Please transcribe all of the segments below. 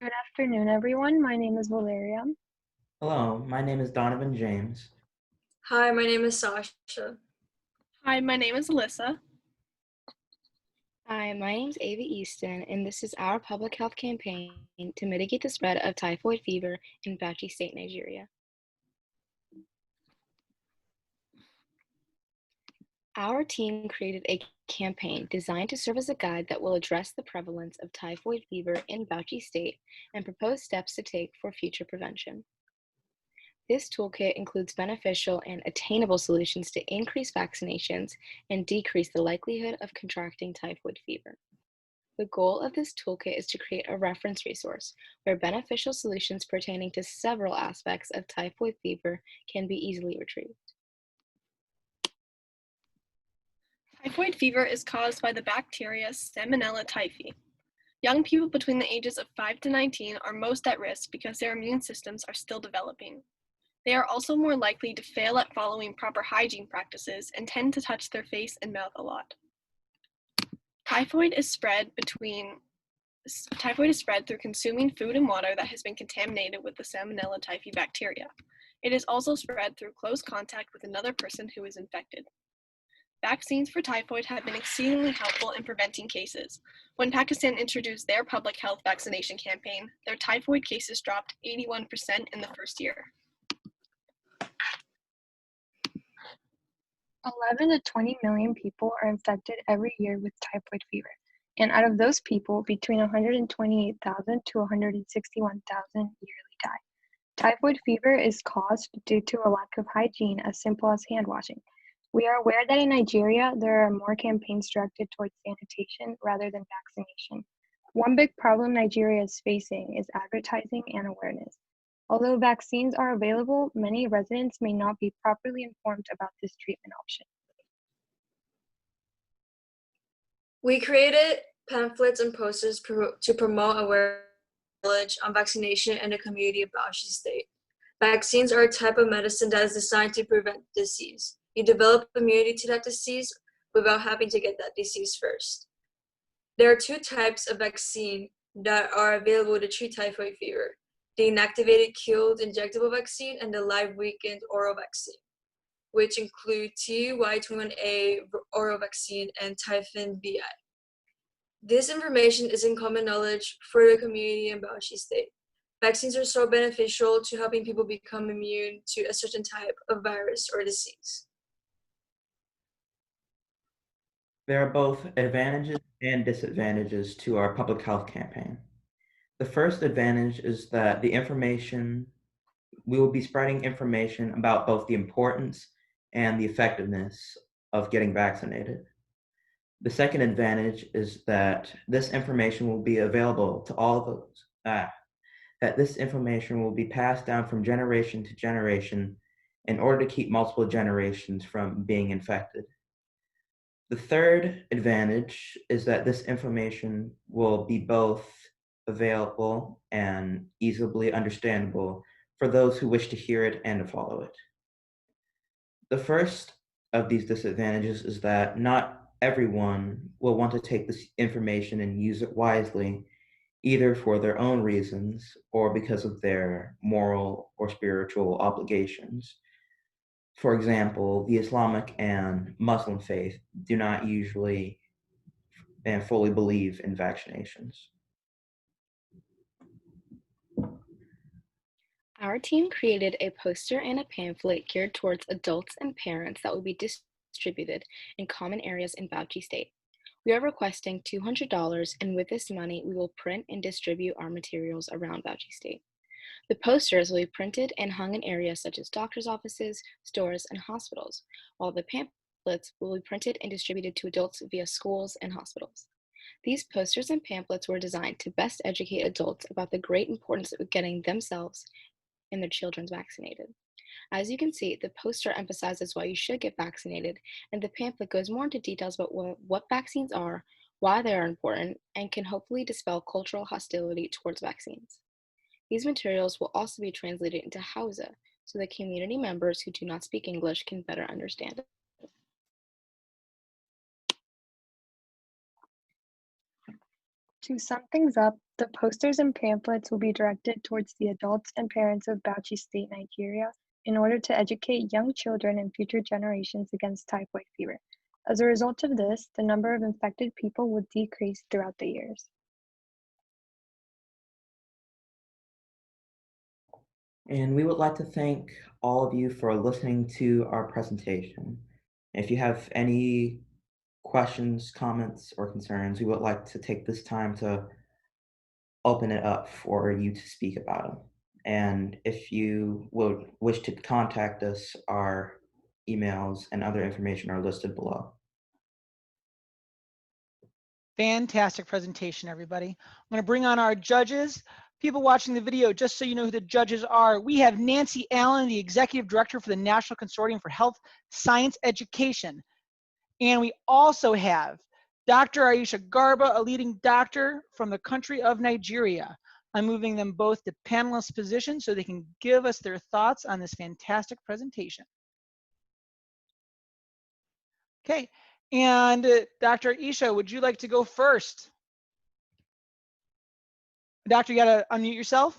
Good afternoon, everyone. My name is Valeria. Hello, my name is Donovan James. Hi, my name is Sasha. Hi, my name is Alyssa. Hi, my name is Ava Easton, and this is our public health campaign to mitigate the spread of typhoid fever in Bauchi State, Nigeria. Our team created a campaign designed to serve as a guide that will address the prevalence of typhoid fever in Bauchi State and propose steps to take for future prevention. This toolkit includes beneficial and attainable solutions to increase vaccinations and decrease the likelihood of contracting typhoid fever. The goal of this toolkit is to create a reference resource where beneficial solutions pertaining to several aspects of typhoid fever can be easily retrieved. Typhoid fever is caused by the bacteria Salmonella typhi. Young people between the ages of 5 to 19 are most at risk because their immune systems are still developing. They are also more likely to fail at following proper hygiene practices and tend to touch their face and mouth a lot. Typhoid is spread through consuming food and water that has been contaminated with the Salmonella typhi bacteria. It is also spread through close contact with another person who is infected. Vaccines for typhoid have been exceedingly helpful in preventing cases. When Pakistan introduced their public health vaccination campaign, their typhoid cases dropped 81% in the first year. 11 to 20 million people are infected every year with typhoid fever, and out of those people, between 128,000 to 161,000 yearly die. Typhoid fever is caused due to a lack of hygiene as simple as hand washing. We are aware that in Nigeria, there are more campaigns directed towards sanitation rather than vaccination. One big problem Nigeria is facing is advertising and awareness. Although vaccines are available, many residents may not be properly informed about this treatment option. We created pamphlets and posters to promote awareness on vaccination in the community of Bauchi State. Vaccines are a type of medicine that is designed to prevent disease. You develop immunity to that disease without having to get that disease first. There are two types of vaccine that are available to treat typhoid fever: the inactivated killed injectable vaccine and the live weakened oral vaccine, which include TY21A oral vaccine and Typhiod BI. This information is in common knowledge for the community in Bauchi State. Vaccines are so beneficial to helping people become immune to a certain type of virus or disease. There are both advantages and disadvantages to our public health campaign. The first advantage is that we will be spreading information about both the importance and the effectiveness of getting vaccinated. The second advantage is that this information will be available to all those, that this information will be passed down from generation to generation in order to keep multiple generations from being infected. The third advantage is that this information will be both available and easily understandable for those who wish to hear it and to follow it. The first of these disadvantages is that not everyone will want to take this information and use it wisely, either for their own reasons or because of their moral or spiritual obligations. For example, the Islamic and Muslim faith do not usually and fully believe in vaccinations. Our team created a poster and a pamphlet geared towards adults and parents that will be distributed in common areas in Bauchi State. We are requesting $200, and with this money, we will print and distribute our materials around Bauchi State. The posters will be printed and hung in areas such as doctors' offices, stores, and hospitals, while the pamphlets will be printed and distributed to adults via schools and hospitals. These posters and pamphlets were designed to best educate adults about the great importance of getting themselves and their children vaccinated. As you can see, the poster emphasizes why you should get vaccinated, and the pamphlet goes more into details about what vaccines are, why they are important, and can hopefully dispel cultural hostility towards vaccines. These materials will also be translated into Hausa, so that community members who do not speak English can better understand it. To sum things up, The posters and pamphlets will be directed towards the adults and parents of Bauchi State, Nigeria, in order to educate young children and future generations against typhoid fever. As a result of this, the number of infected people will decrease throughout the years. And we would like to thank all of you for listening to our presentation. If you have any questions, comments, or concerns, we would like to take this time to open it up for you to speak about them. And if you would wish to contact us, our emails and other information are listed below. Fantastic presentation, everybody. I'm going to bring on our judges. People watching the video, just so you know who the judges are, we have Nancy Allen, the Executive Director for the National Consortium for Health Science Education. And we also have Dr. Aisha Garba, a leading doctor from the country of Nigeria. I'm moving them both to panelist positions so they can give us their thoughts on this fantastic presentation. Okay, and Dr. Aisha, would you like to go first? Doctor, you gotta unmute yourself.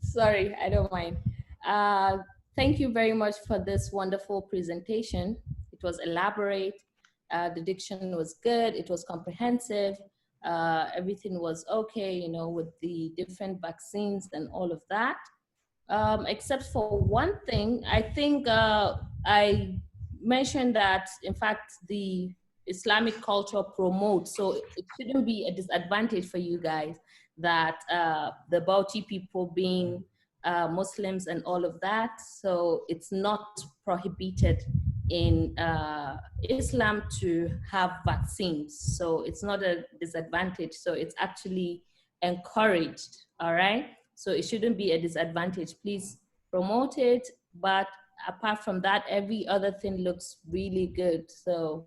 Sorry, I don't mind. Thank you very much for this wonderful presentation. It was elaborate. The diction was good. It was comprehensive. Everything was okay, you know, with the different vaccines and all of that. Except for one thing, I think I mentioned that, in fact, the Islamic culture promotes, so it shouldn't be a disadvantage for you guys that the Bauchi people being Muslims and all of that, so it's not prohibited in Islam to have vaccines, so it's not a disadvantage, so it's actually encouraged, all right? So it shouldn't be a disadvantage. Please promote it, but apart from that, every other thing looks really good. So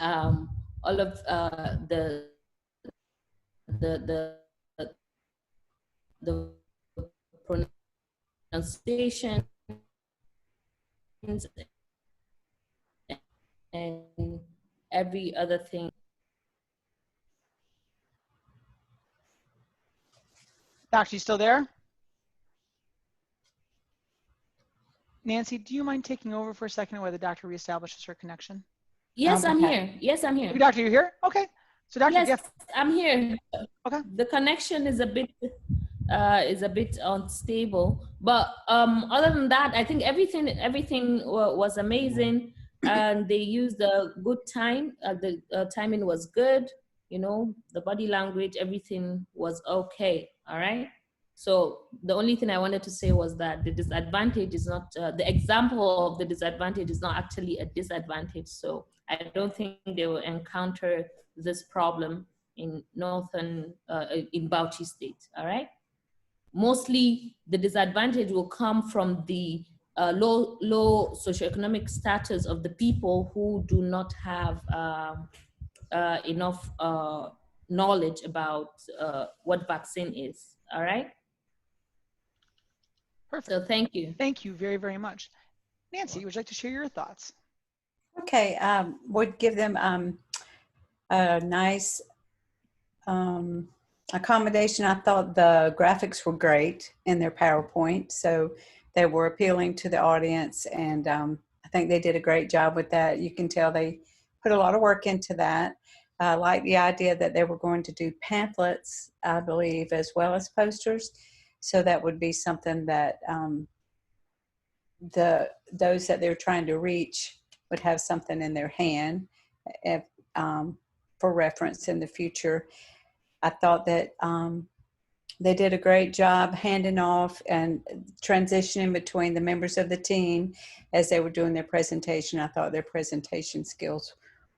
all of the pronunciation and every other thing. Doctor, you still there? Nancy, do you mind taking over for a second while the doctor reestablishes her connection? Yes, I'm here. Yes, I'm here. Doctor, you're here? Okay. So Doctor, yes, I'm here. Okay. The connection is a bit unstable, but other than that, I think everything was amazing, and they used a good time. The timing was good. You know, the body language, everything was okay. All right. So the only thing I wanted to say was that the disadvantage is not, the example of the disadvantage is not actually a disadvantage. So I don't think they will encounter this problem in in Bauchi State, all right? Mostly the disadvantage will come from the low socioeconomic status of the people who do not have enough knowledge about what vaccine is, all right? Perfect. So thank you. Thank you very, very much. Nancy, would you like to share your thoughts? Okay, would give them a nice accommodation. I thought the graphics were great in their PowerPoint, so they were appealing to the audience, and I think they did a great job with that. You can tell they put a lot of work into that. I like the idea that they were going to do pamphlets, I believe, as well as posters. So that would be something that those that they're trying to reach would have something in their hand if, for reference in the future. I thought that they did a great job handing off and transitioning between the members of the team as they were doing their presentation. I thought their presentation skills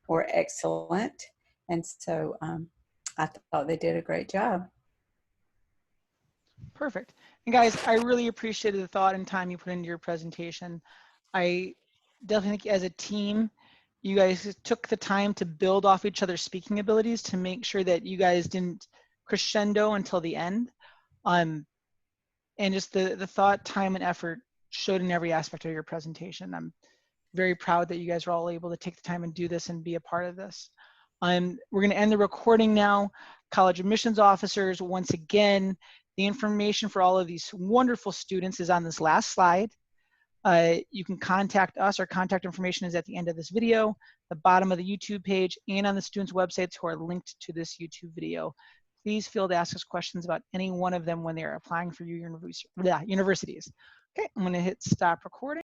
were excellent. And so I thought they did a great job. Perfect. And guys, I really appreciated the thought and time you put into your presentation. I definitely think as a team, you guys took the time to build off each other's speaking abilities to make sure that you guys didn't crescendo until the end. And just the thought, time, and effort showed in every aspect of your presentation. I'm very proud that you guys were all able to take the time and do this and be a part of this. We're going to end the recording now. College admissions officers, once again, the information for all of these wonderful students is on this last slide. You can contact us. Our contact information is at the end of this video, the bottom of the YouTube page, and on the students' websites who are linked to this YouTube video. Please feel to ask us questions about any one of them when they are applying for your universities. Okay, I'm going to hit stop recording.